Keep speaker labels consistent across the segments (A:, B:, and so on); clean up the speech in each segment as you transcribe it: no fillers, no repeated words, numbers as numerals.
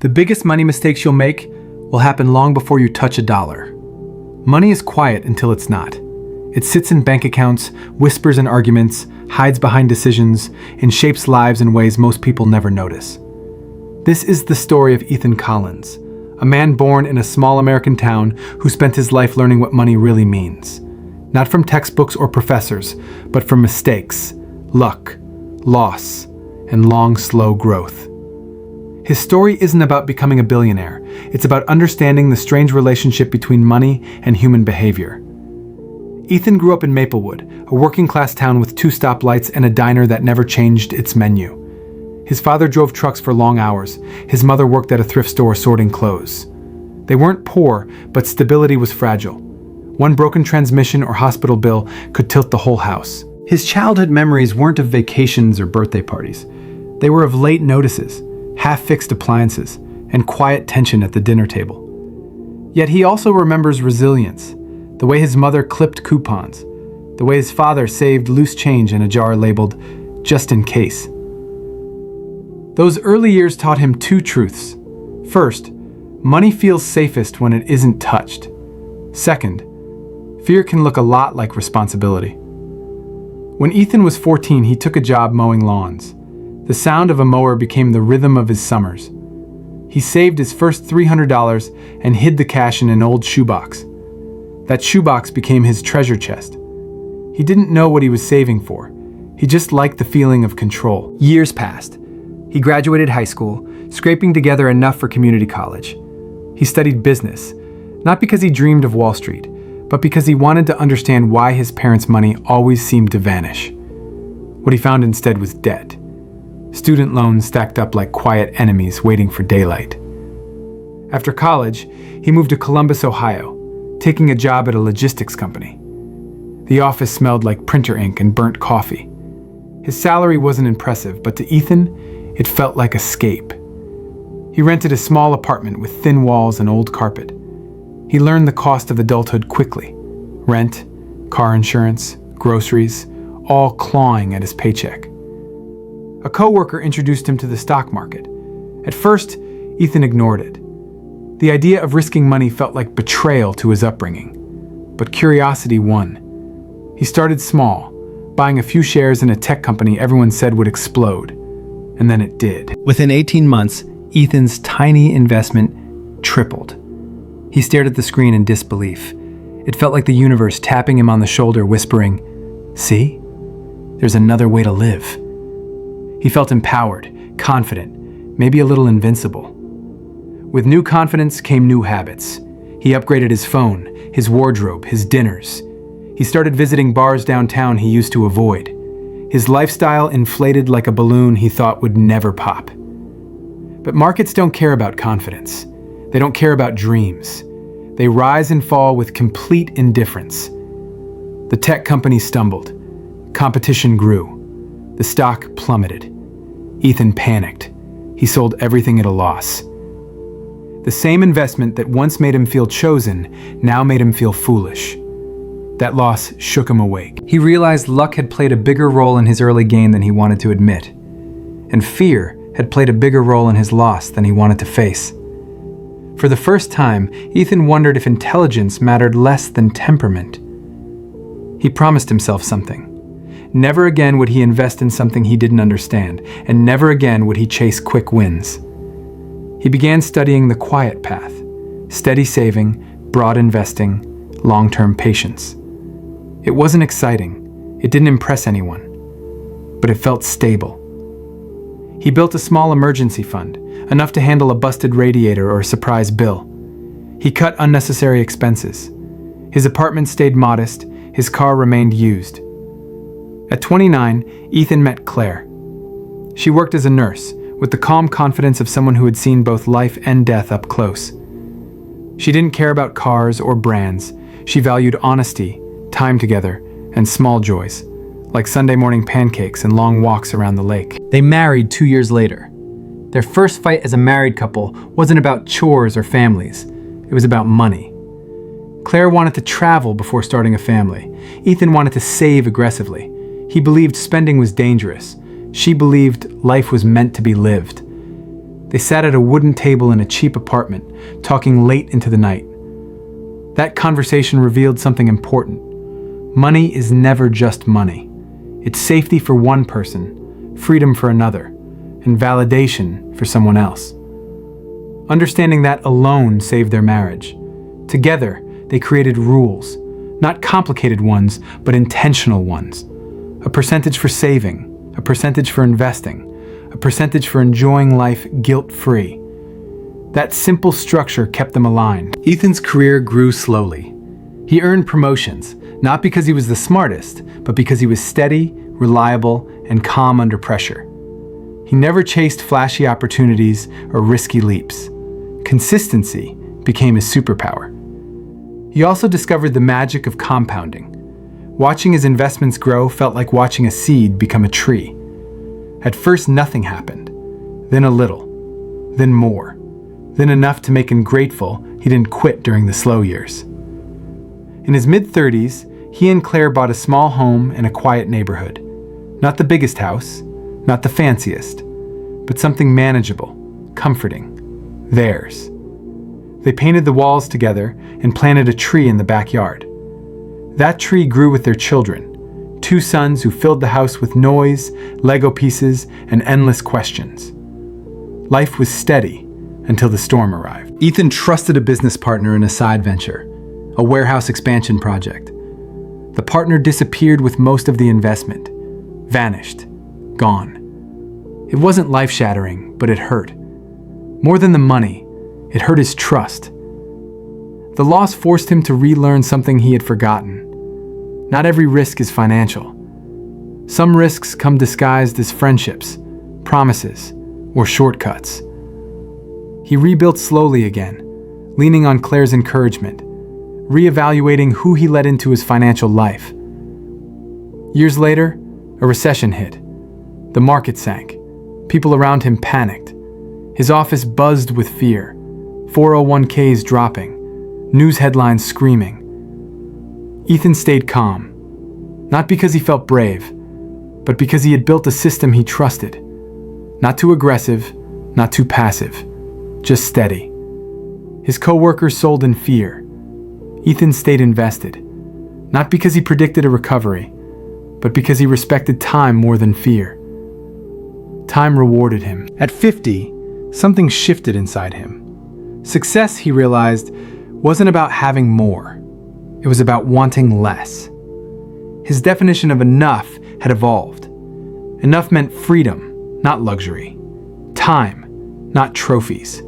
A: The biggest money mistakes you'll make will happen long before you touch a dollar. Money is quiet until it's not. It sits in bank accounts, whispers in arguments, hides behind decisions, and shapes lives in ways most people never notice. This is the story of Ethan Collins, a man born in a small American town who spent his life learning what money really means. Not from textbooks or professors, but from mistakes, luck, loss, and long, slow growth. His story isn't about becoming a billionaire. It's about understanding the strange relationship between money and human behavior. Ethan grew up in Maplewood, a working-class town with 2 stoplights and a diner that never changed its menu. His father drove trucks for long hours. His mother worked at a thrift store sorting clothes. They weren't poor, but stability was fragile. One broken transmission or hospital bill could tilt the whole house. His childhood memories weren't of vacations or birthday parties. They were of late notices, half-fixed appliances, and quiet tension at the dinner table. Yet he also remembers resilience, the way his mother clipped coupons, the way his father saved loose change in a jar labeled, "just in case." Those early years taught him 2 truths. First, money feels safest when it isn't touched. Second, fear can look a lot like responsibility. When Ethan was 14, he took a job mowing lawns. The sound of a mower became the rhythm of his summers. He saved his first $300 and hid the cash in an old shoebox. That shoebox became his treasure chest. He didn't know what he was saving for. He just liked the feeling of control. Years passed. He graduated high school, scraping together enough for community college. He studied business, not because he dreamed of Wall Street, but because he wanted to understand why his parents' money always seemed to vanish. What he found instead was debt. Student loans stacked up like quiet enemies waiting for daylight. After college, he moved to Columbus, Ohio, taking a job at a logistics company. The office smelled like printer ink and burnt coffee. His salary wasn't impressive, but to Ethan, it felt like escape. He rented a small apartment with thin walls and old carpet. He learned the cost of adulthood quickly. Rent, car insurance, groceries, all clawing at his paycheck. A coworker introduced him to the stock market. At first, Ethan ignored it. The idea of risking money felt like betrayal to his upbringing. But curiosity won. He started small, buying a few shares in a tech company everyone said would explode. And then it did. Within 18 months, Ethan's tiny investment tripled. He stared at the screen in disbelief. It felt like the universe tapping him on the shoulder, whispering, "See? There's another way to live." He felt empowered, confident, maybe a little invincible. With new confidence came new habits. He upgraded his phone, his wardrobe, his dinners. He started visiting bars downtown he used to avoid. His lifestyle inflated like a balloon he thought would never pop. But markets don't care about confidence. They don't care about dreams. They rise and fall with complete indifference. The tech company stumbled. Competition grew. The stock plummeted. Ethan panicked. He sold everything at a loss. The same investment that once made him feel chosen now made him feel foolish. That loss shook him awake. He realized luck had played a bigger role in his early gain than he wanted to admit. And fear had played a bigger role in his loss than he wanted to face. For the first time, Ethan wondered if intelligence mattered less than temperament. He promised himself something. Never again would he invest in something he didn't understand, and never again would he chase quick wins. He began studying the quiet path: steady saving, broad investing, long-term patience. It wasn't exciting. It didn't impress anyone. But it felt stable. He built a small emergency fund, enough to handle a busted radiator or a surprise bill. He cut unnecessary expenses. His apartment stayed modest. His car remained used. At 29, Ethan met Claire. She worked as a nurse, with the calm confidence of someone who had seen both life and death up close. She didn't care about cars or brands. She valued honesty, time together, and small joys, like Sunday morning pancakes and long walks around the lake. They married 2 years later. Their first fight as a married couple wasn't about chores or families. It was about money. Claire wanted to travel before starting a family. Ethan wanted to save aggressively. He believed spending was dangerous. She believed life was meant to be lived. They sat at a wooden table in a cheap apartment, talking late into the night. That conversation revealed something important. Money is never just money. It's safety for one person, freedom for another, and validation for someone else. Understanding that alone saved their marriage. Together, they created rules, not complicated ones, but intentional ones. A percentage for saving, a percentage for investing, a percentage for enjoying life guilt-free. That simple structure kept them aligned. Ethan's career grew slowly. He earned promotions, not because he was the smartest, but because he was steady, reliable, and calm under pressure. He never chased flashy opportunities or risky leaps. Consistency became his superpower. He also discovered the magic of compounding. Watching his investments grow felt like watching a seed become a tree. At first, nothing happened. Then a little. Then more. Then enough to make him grateful he didn't quit during the slow years. In his mid-30s, he and Claire bought a small home in a quiet neighborhood. Not the biggest house, not the fanciest, but something manageable, comforting, theirs. They painted the walls together and planted a tree in the backyard. That tree grew with their children, 2 sons who filled the house with noise, Lego pieces, and endless questions. Life was steady until the storm arrived. Ethan trusted a business partner in a side venture, a warehouse expansion project. The partner disappeared with most of the investment, vanished, gone. It wasn't life-shattering, but it hurt. More than the money, it hurt his trust. The loss forced him to relearn something he had forgotten. Not every risk is financial. Some risks come disguised as friendships, promises, or shortcuts. He rebuilt slowly again, leaning on Claire's encouragement, reevaluating who he let into his financial life. Years later, a recession hit. The market sank. People around him panicked. His office buzzed with fear. 401ks dropping. News headlines screaming. Ethan stayed calm, not because he felt brave, but because he had built a system he trusted. Not too aggressive, not too passive, just steady. His coworkers sold in fear. Ethan stayed invested, not because he predicted a recovery, but because he respected time more than fear. Time rewarded him. At 50, something shifted inside him. Success, he realized, wasn't about having more. It was about wanting less. His definition of enough had evolved. Enough meant freedom, not luxury. Time, not trophies.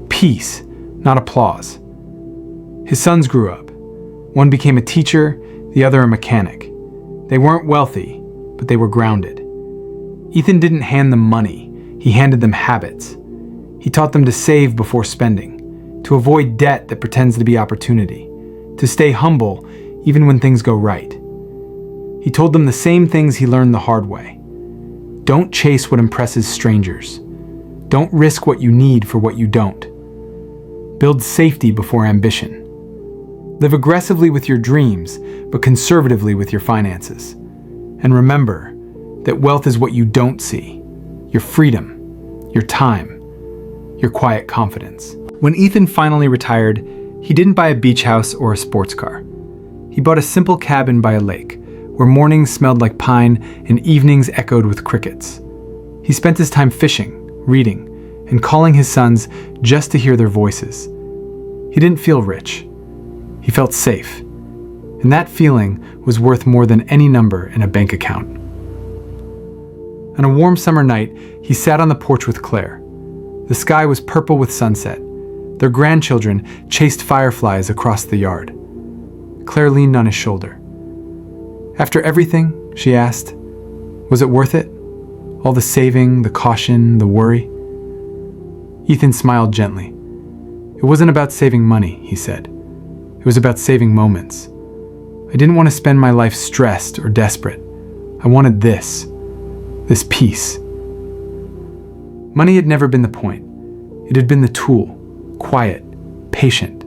A: Peace, not applause. His sons grew up. One became a teacher, the other a mechanic. They weren't wealthy, but they were grounded. Ethan didn't hand them money. He handed them habits. He taught them to save before spending, to avoid debt that pretends to be opportunity, to stay humble even when things go right. He told them the same things he learned the hard way. Don't chase what impresses strangers. Don't risk what you need for what you don't. Build safety before ambition. Live aggressively with your dreams, but conservatively with your finances. And remember that wealth is what you don't see. Your freedom, your time, your quiet confidence. When Ethan finally retired, he didn't buy a beach house or a sports car. He bought a simple cabin by a lake, where mornings smelled like pine and evenings echoed with crickets. He spent his time fishing, reading, and calling his sons just to hear their voices. He didn't feel rich. He felt safe. And that feeling was worth more than any number in a bank account. On a warm summer night, he sat on the porch with Claire. The sky was purple with sunset. Their grandchildren chased fireflies across the yard. Claire leaned on his shoulder. After everything, she asked, was it worth it? All the saving, the caution, the worry? Ethan smiled gently. It wasn't about saving money, he said. It was about saving moments. I didn't want to spend my life stressed or desperate. I wanted this peace. Money had never been the point. It had been the tool, quiet, patient,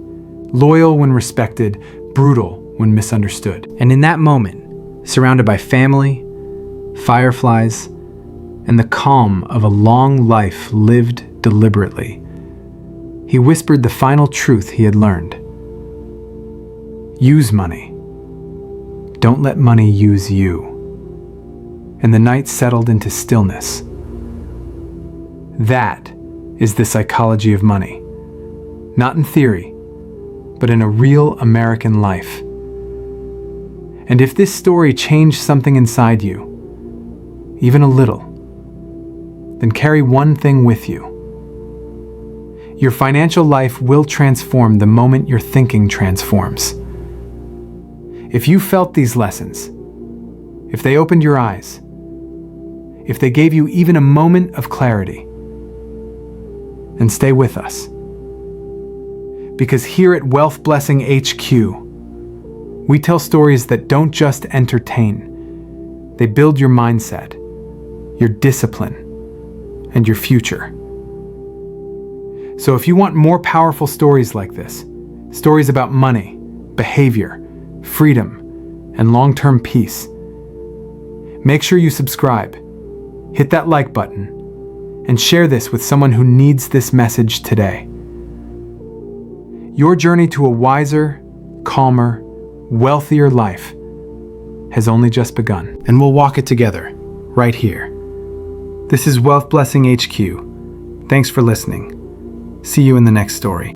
A: loyal when respected, brutal when misunderstood. And in that moment, surrounded by family, fireflies, and the calm of a long life lived deliberately. He whispered the final truth he had learned. Use money. Don't let money use you. And the night settled into stillness. That is the psychology of money. Not in theory, but in a real American life. And if this story changed something inside you, even a little, then carry one thing with you. Your financial life will transform the moment your thinking transforms. If you felt these lessons, if they opened your eyes, if they gave you even a moment of clarity, then stay with us. Because here at Wealth Blessing HQ, we tell stories that don't just entertain, they build your mindset, your discipline, and your future. So if you want more powerful stories like this, stories about money, behavior, freedom, and long-term peace, make sure you subscribe, hit that like button, and share this with someone who needs this message today. Your journey to a wiser, calmer, wealthier life has only just begun, and we'll walk it together, right here. This is Wealth Blessing HQ. Thanks for listening. See you in the next story.